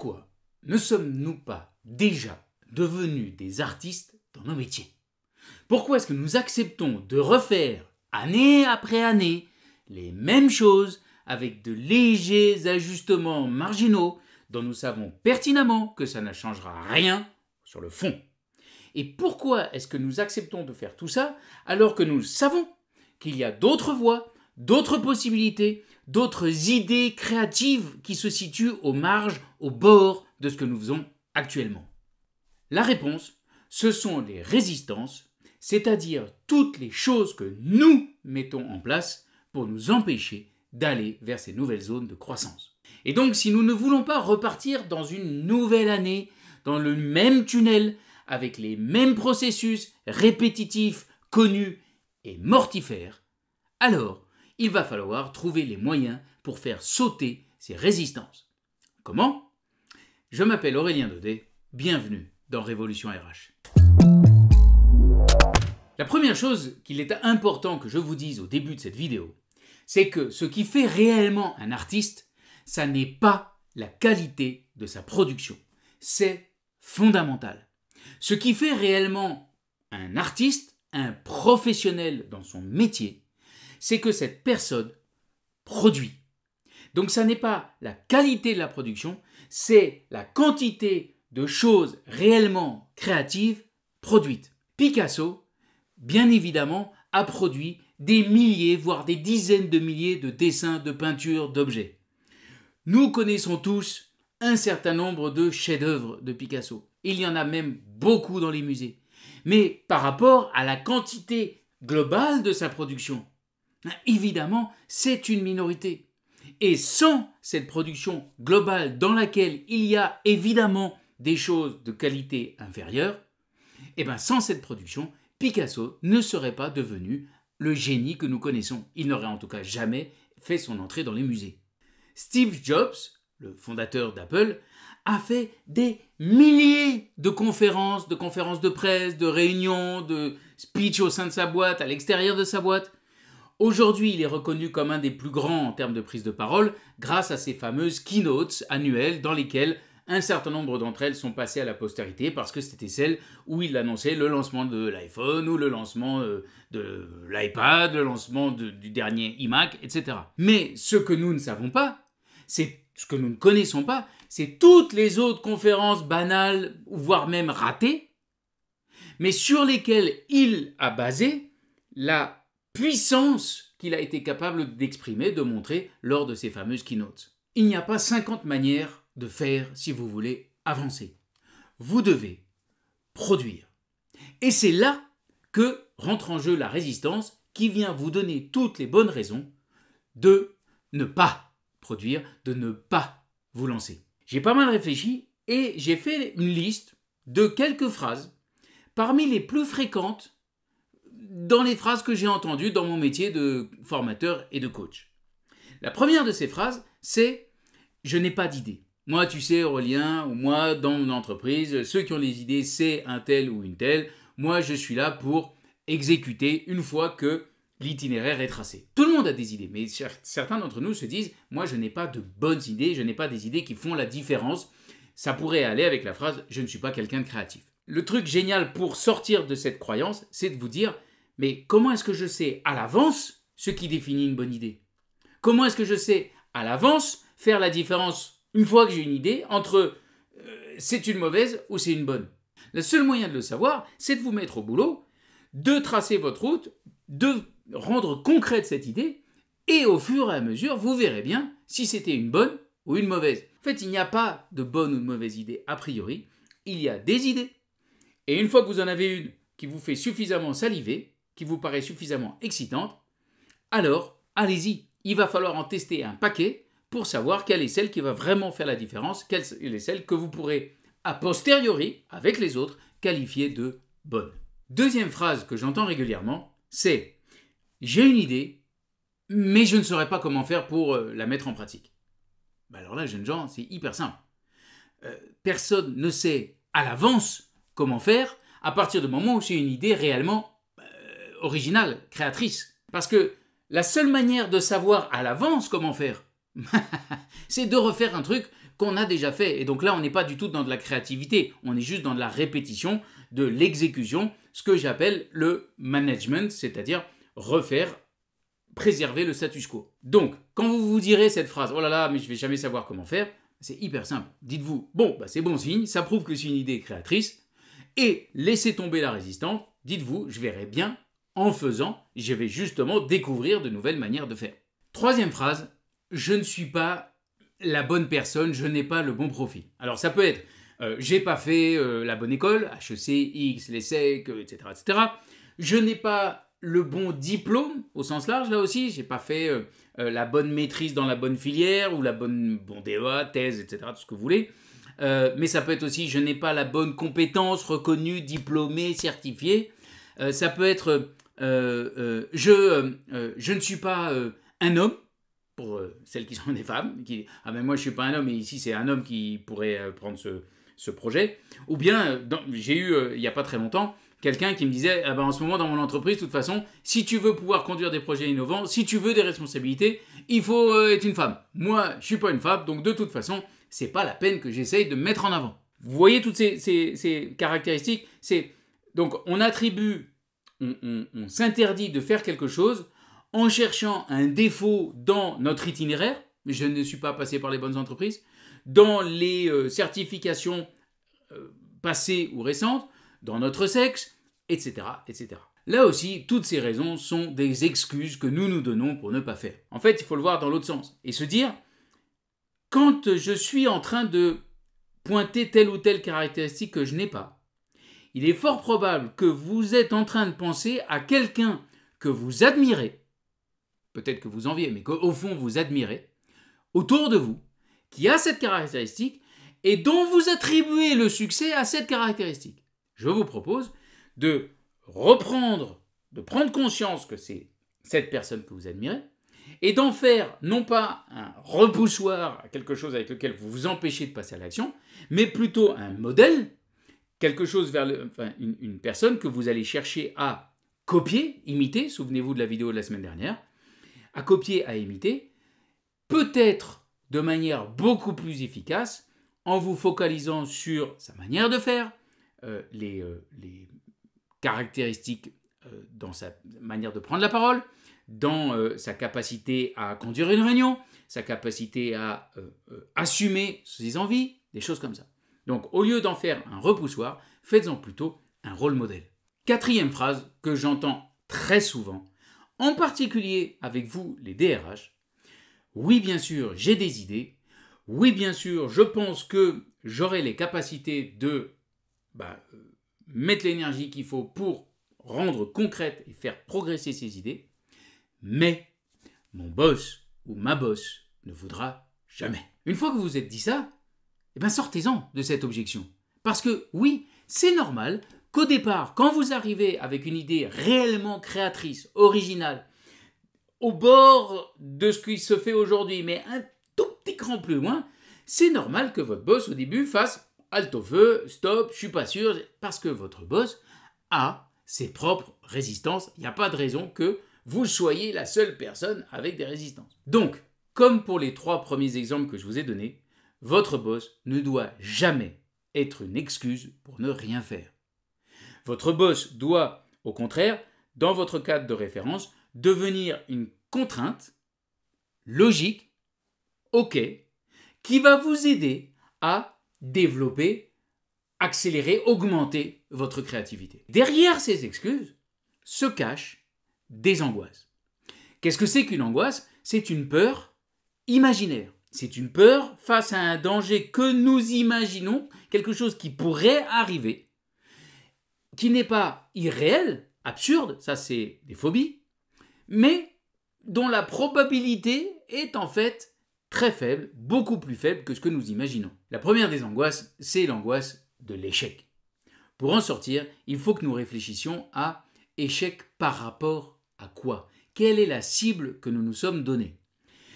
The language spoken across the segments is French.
Pourquoi ne sommes-nous pas déjà devenus des artistes dans nos métiers? Pourquoi est-ce que nous acceptons de refaire année après année les mêmes choses avec de légers ajustements marginaux dont nous savons pertinemment que ça ne changera rien sur le fond? Et pourquoi est-ce que nous acceptons de faire tout ça alors que nous savons qu'il y a d'autres voies, d'autres possibilités, d'autres idées créatives qui se situent aux marges, au bord de ce que nous faisons actuellement? La réponse, ce sont les résistances, c'est-à-dire toutes les choses que nous mettons en place pour nous empêcher d'aller vers ces nouvelles zones de croissance. Et donc, si nous ne voulons pas repartir dans une nouvelle année, dans le même tunnel, avec les mêmes processus répétitifs, connus et mortifères, alors il va falloir trouver les moyens pour faire sauter ces résistances. Comment? Je m'appelle Aurélien Daudet, bienvenue dans Révolution RH. La première chose qu'il est important que je vous dise au début de cette vidéo, c'est que ce qui fait réellement un artiste, ça n'est pas la qualité de sa production. C'est fondamental. Ce qui fait réellement un artiste, un professionnel dans son métier, c'est que cette personne produit. Donc ça n'est pas la qualité de la production, c'est la quantité de choses réellement créatives produites. Picasso, bien évidemment, a produit des milliers, voire des dizaines de milliers de dessins, de peintures, d'objets. Nous connaissons tous un certain nombre de chefs-d'œuvre de Picasso. Il y en a même beaucoup dans les musées. Mais par rapport à la quantité globale de sa production, évidemment, c'est une minorité. Et sans cette production globale dans laquelle il y a évidemment des choses de qualité inférieure, sans cette production, Picasso ne serait pas devenu le génie que nous connaissons. Il n'aurait en tout cas jamais fait son entrée dans les musées. Steve Jobs, le fondateur d'Apple, a fait des milliers de conférences de presse, de réunions, de speeches au sein de sa boîte, à l'extérieur de sa boîte. Aujourd'hui, il est reconnu comme un des plus grands en termes de prise de parole grâce à ces fameuses keynotes annuelles dans lesquelles un certain nombre d'entre elles sont passées à la postérité parce que c'était celles où il annonçait le lancement de l'iPhone ou le lancement de l'iPad, le lancement du dernier iMac, etc. Mais ce que nous ne savons pas, ce que nous ne connaissons pas, c'est toutes les autres conférences banales, voire même ratées, mais sur lesquelles il a basé la puissance qu'il a été capable d'exprimer, de montrer lors de ces fameuses keynotes. Il n'y a pas 50 manières de faire si vous voulez avancer. Vous devez produire. Et c'est là que rentre en jeu la résistance qui vient vous donner toutes les bonnes raisons de ne pas produire, de ne pas vous lancer. J'ai pas mal réfléchi et j'ai fait une liste de quelques phrases parmi les plus fréquentes dans les phrases que j'ai entendues dans mon métier de formateur et de coach. La première de ces phrases, c'est « Je n'ai pas d'idée ». Moi, tu sais, Aurélien, ou moi, dans mon entreprise, ceux qui ont les idées, c'est un tel ou une telle. Moi, je suis là pour exécuter une fois que l'itinéraire est tracé. Tout le monde a des idées, mais certains d'entre nous se disent « Moi, je n'ai pas de bonnes idées, je n'ai pas des idées qui font la différence ». Ça pourrait aller avec la phrase « Je ne suis pas quelqu'un de créatif ». Le truc génial pour sortir de cette croyance, c'est de vous dire « Mais comment est-ce que je sais à l'avance ce qui définit une bonne idée? Comment est-ce que je sais à l'avance faire la différence une fois que j'ai une idée entre c'est une mauvaise ou c'est une bonne ?» Le seul moyen de le savoir, c'est de vous mettre au boulot, de tracer votre route, de rendre concrète cette idée, et au fur et à mesure, vous verrez bien si c'était une bonne ou une mauvaise. En fait, il n'y a pas de bonne ou de mauvaise idée a priori, il y a des idées. Et une fois que vous en avez une qui vous fait suffisamment saliver, qui vous paraît suffisamment excitante, alors allez-y, il va falloir en tester un paquet pour savoir quelle est celle qui va vraiment faire la différence, quelle est celle que vous pourrez a posteriori, avec les autres, qualifier de bonne. Deuxième phrase que j'entends régulièrement, c'est « J'ai une idée, mais je ne saurais pas comment faire pour la mettre en pratique. » Alors là, jeunes gens, c'est hyper simple. Personne ne sait à l'avance comment faire à partir du moment où c'est une idée réellement originale, créatrice. Parce que la seule manière de savoir à l'avance comment faire, c'est de refaire un truc qu'on a déjà fait. Et donc là, on n'est pas du tout dans de la créativité, on est juste dans de la répétition, de l'exécution, ce que j'appelle le management, c'est-à-dire refaire, préserver le status quo. Donc, quand vous vous direz cette phrase « Oh là là, mais je ne vais jamais savoir comment faire », c'est hyper simple. Dites-vous « Bon, c'est bon signe, ça prouve que c'est une idée créatrice. » Et laissez tomber la résistance. Dites-vous « Je verrai bien en faisant, je vais justement découvrir de nouvelles manières de faire. » Troisième phrase « Je ne suis pas la bonne personne, je n'ai pas le bon profil. » Alors ça peut être j'ai pas fait la bonne école, HEC, X, l'ESSEC, etc., etc. Je n'ai pas le bon diplôme, au sens large, là aussi. J'ai pas fait la bonne maîtrise dans la bonne filière, ou la bonne DEA, thèse, etc., tout ce que vous voulez. Mais ça peut être aussi je n'ai pas la bonne compétence reconnue, diplômée, certifiée. Ça peut être je ne suis pas un homme, pour celles qui sont des femmes, qui « Ah ben moi je ne suis pas un homme, et ici c'est un homme qui pourrait prendre ce projet. » Ou bien, j'ai eu, il n'y a pas très longtemps, quelqu'un qui me disait ah ben en ce moment dans mon entreprise, de toute façon, si tu veux pouvoir conduire des projets innovants, si tu veux des responsabilités, il faut être une femme. Moi, je ne suis pas une femme, donc de toute façon, ce n'est pas la peine que j'essaye de me mettre en avant. Vous voyez toutes ces caractéristiques. Donc on attribue, on s'interdit de faire quelque chose en cherchant un défaut dans notre itinéraire. Je ne suis pas passé par les bonnes entreprises, dans les certifications passées ou récentes, dans notre sexe, etc., etc. Là aussi, toutes ces raisons sont des excuses que nous nous donnons pour ne pas faire. En fait, il faut le voir dans l'autre sens et se dire, quand je suis en train de pointer telle ou telle caractéristique que je n'ai pas, il est fort probable que vous êtes en train de penser à quelqu'un que vous admirez, peut-être que vous enviez, mais qu'au fond vous admirez, autour de vous, qui a cette caractéristique et dont vous attribuez le succès à cette caractéristique. Je vous propose de prendre conscience que c'est cette personne que vous admirez et d'en faire non pas un repoussoir, quelque chose avec lequel vous vous empêchez de passer à l'action, mais plutôt un modèle, quelque chose une personne que vous allez chercher à copier, imiter, souvenez-vous de la vidéo de la semaine dernière, à copier, à imiter, peut-être de manière beaucoup plus efficace en vous focalisant sur sa manière de faire, les caractéristiques dans sa manière de prendre la parole, dans sa capacité à conduire une réunion, sa capacité à assumer ses envies, des choses comme ça. Donc au lieu d'en faire un repoussoir, faites-en plutôt un rôle modèle. Quatrième phrase que j'entends très souvent, en particulier avec vous les DRH, oui bien sûr j'ai des idées, oui bien sûr je pense que j'aurai les capacités de mettre l'énergie qu'il faut pour rendre concrète et faire progresser ces idées, mais mon boss ou ma boss ne voudra jamais. Une fois que vous vous êtes dit ça, sortez-en de cette objection. Parce que oui, c'est normal qu'au départ, quand vous arrivez avec une idée réellement créatrice, originale, au bord de ce qui se fait aujourd'hui, mais un tout petit cran plus loin, c'est normal que votre boss au début fasse halte au feu, stop, je suis pas sûr, parce que votre boss a ses propres résistances. Il n'y a pas de raison que vous soyez la seule personne avec des résistances. Donc, comme pour les 3 premiers exemples que je vous ai donnés, votre boss ne doit jamais être une excuse pour ne rien faire. Votre boss doit, au contraire, dans votre cadre de référence, devenir une contrainte logique, ok, qui va vous aider à développer, accélérer, augmenter votre créativité. Derrière ces excuses se cachent des angoisses. Qu'est-ce que c'est qu'une angoisse? C'est une peur imaginaire. C'est une peur face à un danger que nous imaginons, quelque chose qui pourrait arriver, qui n'est pas irréel, absurde, ça c'est des phobies, mais dont la probabilité est en fait très faible, beaucoup plus faible que ce que nous imaginons. La première des angoisses, c'est l'angoisse de l'échec. Pour en sortir, il faut que nous réfléchissions à échec par rapport à quoi? Quelle est la cible que nous nous sommes donnée?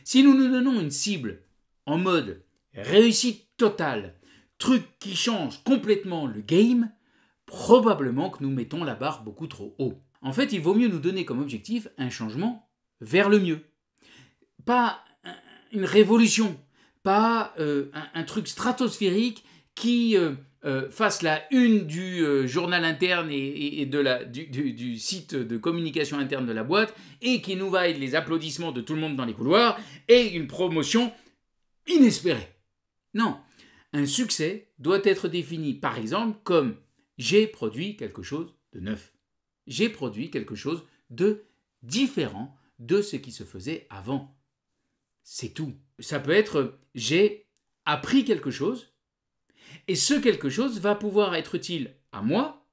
Si nous nous donnons une cible en mode réussite totale, truc qui change complètement le game, probablement que nous mettons la barre beaucoup trop haut. En fait, il vaut mieux nous donner comme objectif un changement vers le mieux. Pas une révolution, pas un truc stratosphérique qui fasse la une du journal interne et du site de communication interne de la boîte et qui nous vaille les applaudissements de tout le monde dans les couloirs et une promotion inespérée. Non, un succès doit être défini par exemple comme j'ai produit quelque chose de neuf. J'ai produit quelque chose de différent de ce qui se faisait avant. C'est tout. Ça peut être j'ai appris quelque chose et ce quelque chose va pouvoir être utile à moi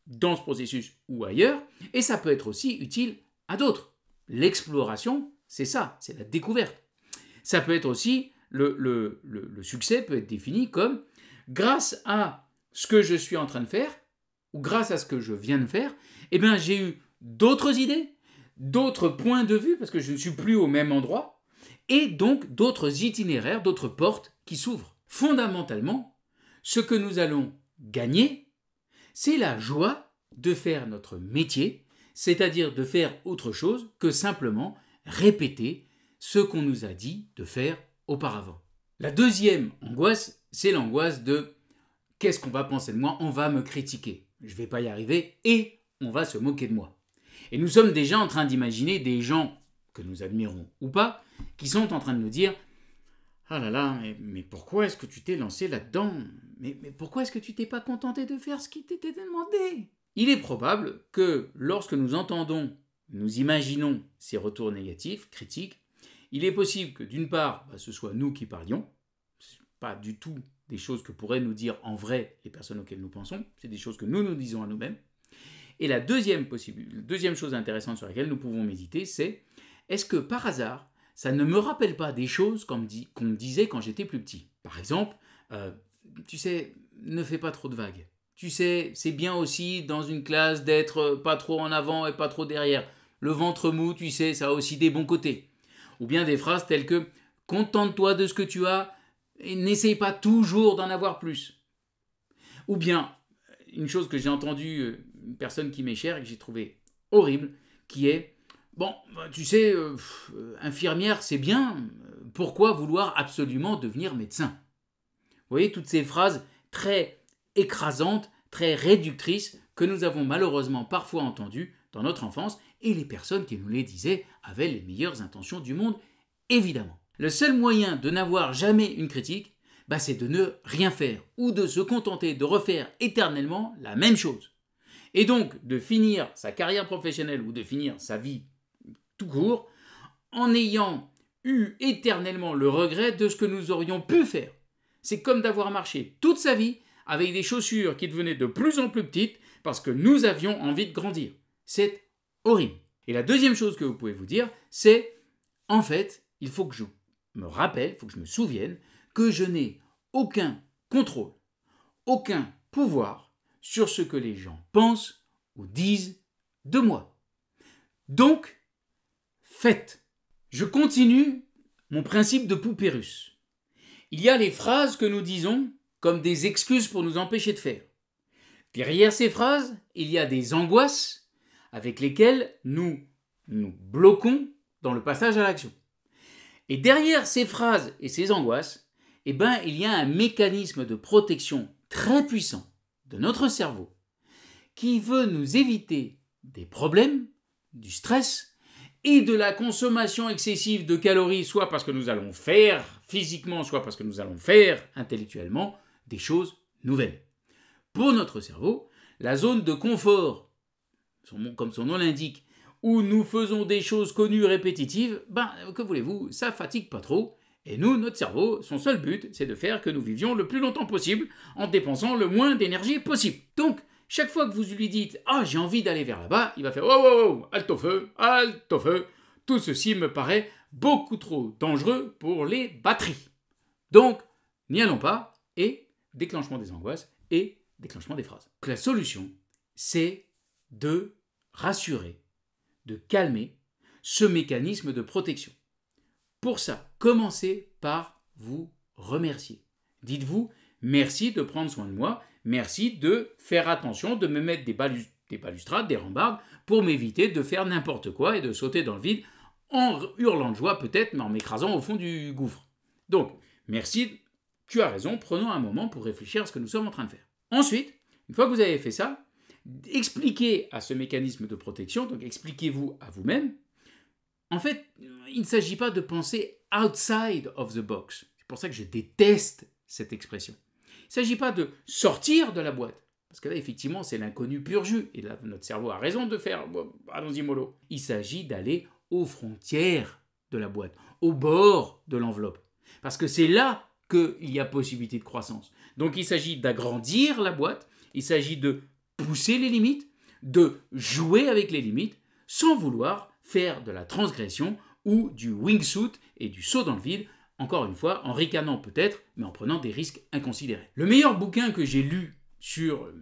dans ce processus ou ailleurs et ça peut être aussi utile à d'autres. L'exploration, c'est ça, c'est la découverte. Ça peut être aussi, le succès peut être défini comme grâce à ce que je suis en train de faire ou grâce à ce que je viens de faire, eh bien j'ai eu d'autres idées, d'autres points de vue parce que je ne suis plus au même endroit et donc d'autres itinéraires, d'autres portes qui s'ouvrent. Fondamentalement, ce que nous allons gagner, c'est la joie de faire notre métier, c'est-à-dire de faire autre chose que simplement répéter ce qu'on nous a dit de faire auparavant. La deuxième angoisse, c'est l'angoisse de « qu'est-ce qu'on va penser de moi ? On va me critiquer, je ne vais pas y arriver et on va se moquer de moi ». Et nous sommes déjà en train d'imaginer des gens, que nous admirons ou pas, qui sont en train de nous dire « ah là là, mais pourquoi est-ce que tu t'es lancé là-dedans ? Mais pourquoi est-ce que tu t'es pas contenté de faire ce qui t'était demandé ?» Il est probable que lorsque nous entendons, nous imaginons ces retours négatifs, critiques, il est possible que d'une part, ce soit nous qui parlions, ce n'est pas du tout des choses que pourraient nous dire en vrai les personnes auxquelles nous pensons, c'est des choses que nous nous disons à nous-mêmes. Et la deuxième chose intéressante sur laquelle nous pouvons méditer, c'est est-ce que par hasard, ça ne me rappelle pas des choses qu'on me disait quand j'étais plus petit ? Par exemple, tu sais, ne fais pas trop de vagues. Tu sais, c'est bien aussi dans une classe d'être pas trop en avant et pas trop derrière. Le ventre mou, tu sais, ça a aussi des bons côtés. Ou bien des phrases telles que « contente-toi de ce que tu as et n'essaye pas toujours d'en avoir plus ». Ou bien, une chose que j'ai entendue, une personne qui m'est chère et que j'ai trouvée horrible, qui est « bon, tu sais, infirmière, c'est bien, pourquoi vouloir absolument devenir médecin ?» Vous voyez, toutes ces phrases très écrasantes, très réductrices que nous avons malheureusement parfois entendues dans notre enfance et les personnes qui nous les disaient avaient les meilleures intentions du monde, évidemment. Le seul moyen de n'avoir jamais une critique, c'est de ne rien faire ou de se contenter de refaire éternellement la même chose. Et donc de finir sa carrière professionnelle ou de finir sa vie tout court en ayant eu éternellement le regret de ce que nous aurions pu faire. C'est comme d'avoir marché toute sa vie avec des chaussures qui devenaient de plus en plus petites parce que nous avions envie de grandir. C'est horrible. Et la deuxième chose que vous pouvez vous dire, c'est en fait, il faut que je me rappelle, il faut que je me souvienne que je n'ai aucun contrôle, aucun pouvoir sur ce que les gens pensent ou disent de moi. Donc, faites. Je continue mon principe de poupée russe. Il y a les phrases que nous disons comme des excuses pour nous empêcher de faire. Derrière ces phrases, il y a des angoisses avec lesquelles nous bloquons dans le passage à l'action. Et derrière ces phrases et ces angoisses, il y a un mécanisme de protection très puissant de notre cerveau qui veut nous éviter des problèmes, du stress et de la consommation excessive de calories, soit parce que nous allons faire physiquement, soit parce que nous allons faire intellectuellement des choses nouvelles. Pour notre cerveau, la zone de confort, comme son nom l'indique, où nous faisons des choses connues répétitives, que voulez-vous, ça fatigue pas trop. Et nous, notre cerveau, son seul but, c'est de faire que nous vivions le plus longtemps possible en dépensant le moins d'énergie possible. Donc, chaque fois que vous lui dites « Ah, j'ai envie d'aller vers là-bas », il va faire « Oh, halte au feu, tout ceci me paraît beaucoup trop dangereux pour les batteries. » Donc, n'y allons pas, et déclenchement des angoisses et déclenchement des phrases. Donc, la solution, c'est de rassurer, de calmer ce mécanisme de protection. Pour ça, commencez par vous remercier. Dites-vous « Merci de prendre soin de moi, merci de faire attention, de me mettre des balustrades, des rambardes, pour m'éviter de faire n'importe quoi et de sauter dans le vide en hurlant de joie peut-être, mais en m'écrasant au fond du gouffre. » Donc, merci, tu as raison, prenons un moment pour réfléchir à ce que nous sommes en train de faire. Ensuite, une fois que vous avez fait ça, expliquez à ce mécanisme de protection, donc expliquez-vous à vous-même. En fait, il ne s'agit pas de penser outside of the box. C'est pour ça que je déteste cette expression. Il ne s'agit pas de sortir de la boîte. Parce que là, effectivement, c'est l'inconnu pur jus. Et là, notre cerveau a raison de faire « allons-y mollo ». Il s'agit d'aller aux frontières de la boîte, au bord de l'enveloppe. Parce que c'est là qu'il y a possibilité de croissance. Donc, il s'agit d'agrandir la boîte, il s'agit de pousser les limites, de jouer avec les limites, sans vouloir faire de la transgression ou du wingsuit et du saut dans le vide, encore une fois, en ricanant peut-être, mais en prenant des risques inconsidérés. Le meilleur bouquin que j'ai lu sur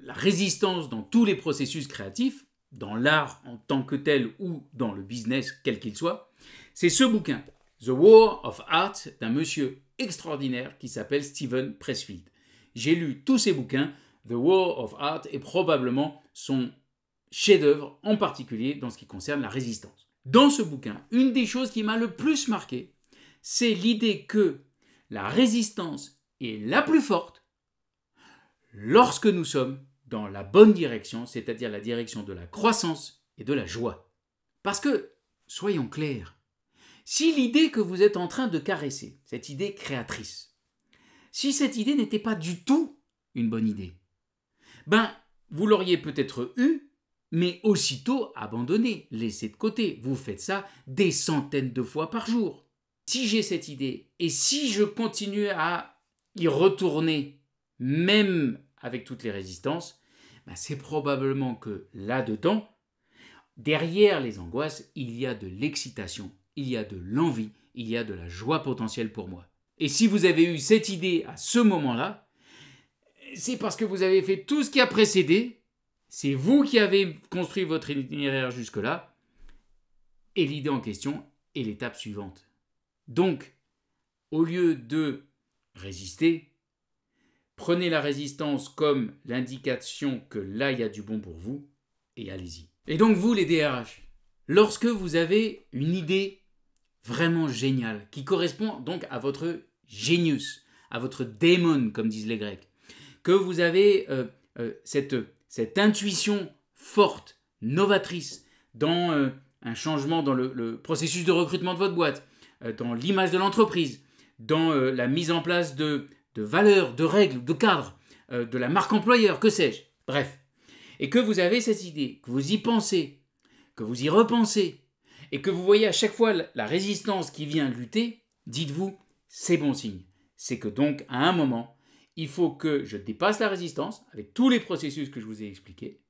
la résistance dans tous les processus créatifs, dans l'art en tant que tel ou dans le business quel qu'il soit, c'est ce bouquin, The War of Art, d'un monsieur extraordinaire qui s'appelle Steven Pressfield. J'ai lu tous ses bouquins. The War of Art est probablement son chef-d'œuvre, en particulier dans ce qui concerne la résistance. Dans ce bouquin, une des choses qui m'a le plus marqué, c'est l'idée que la résistance est la plus forte lorsque nous sommes dans la bonne direction, c'est-à-dire la direction de la croissance et de la joie. Parce que, soyons clairs, si l'idée que vous êtes en train de caresser, cette idée créatrice, si cette idée n'était pas du tout une bonne idée, ben, vous l'auriez peut-être eue, mais aussitôt abandonnée, laissée de côté. Vous faites ça des centaines de fois par jour. Si j'ai cette idée, et si je continue à y retourner, même avec toutes les résistances, ben c'est probablement que là-dedans, derrière les angoisses, il y a de l'excitation, il y a de l'envie, il y a de la joie potentielle pour moi. Et si vous avez eu cette idée à ce moment-là, c'est parce que vous avez fait tout ce qui a précédé, c'est vous qui avez construit votre itinéraire jusque-là, et l'idée en question est l'étape suivante. Donc, au lieu de résister, prenez la résistance comme l'indication que là, il y a du bon pour vous, et allez-y. Et donc, vous, les DRH, lorsque vous avez une idée vraiment géniale, qui correspond donc à votre génius, à votre démon, comme disent les Grecs, que vous avez cette intuition forte, novatrice, dans un changement dans le processus de recrutement de votre boîte, dans l'image de l'entreprise, dans la mise en place de valeurs, de règles, de cadres, de la marque employeur, que sais-je, bref. Et que vous avez cette idée, que vous y pensez, que vous y repensez, et que vous voyez à chaque fois la résistance qui vient lutter, dites-vous, c'est bon signe. C'est que donc, à un moment, il faut que je dépasse la résistance avec tous les processus que je vous ai expliqués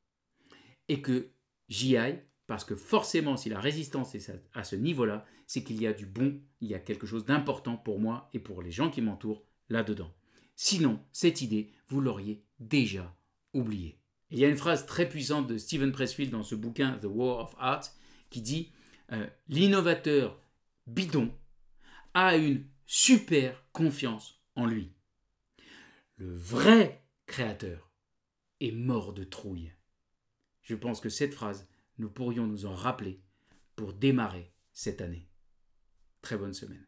et que j'y aille parce que forcément, si la résistance est à ce niveau-là, c'est qu'il y a du bon, il y a quelque chose d'important pour moi et pour les gens qui m'entourent là-dedans. Sinon, cette idée, vous l'auriez déjà oubliée. Il y a une phrase très puissante de Steven Pressfield dans ce bouquin The War of Art qui dit « L'innovateur bidon a une super confiance en lui. Le vrai créateur est mort de trouille. » Je pense que cette phrase, nous pourrions nous en rappeler pour démarrer cette année. Très bonne semaine.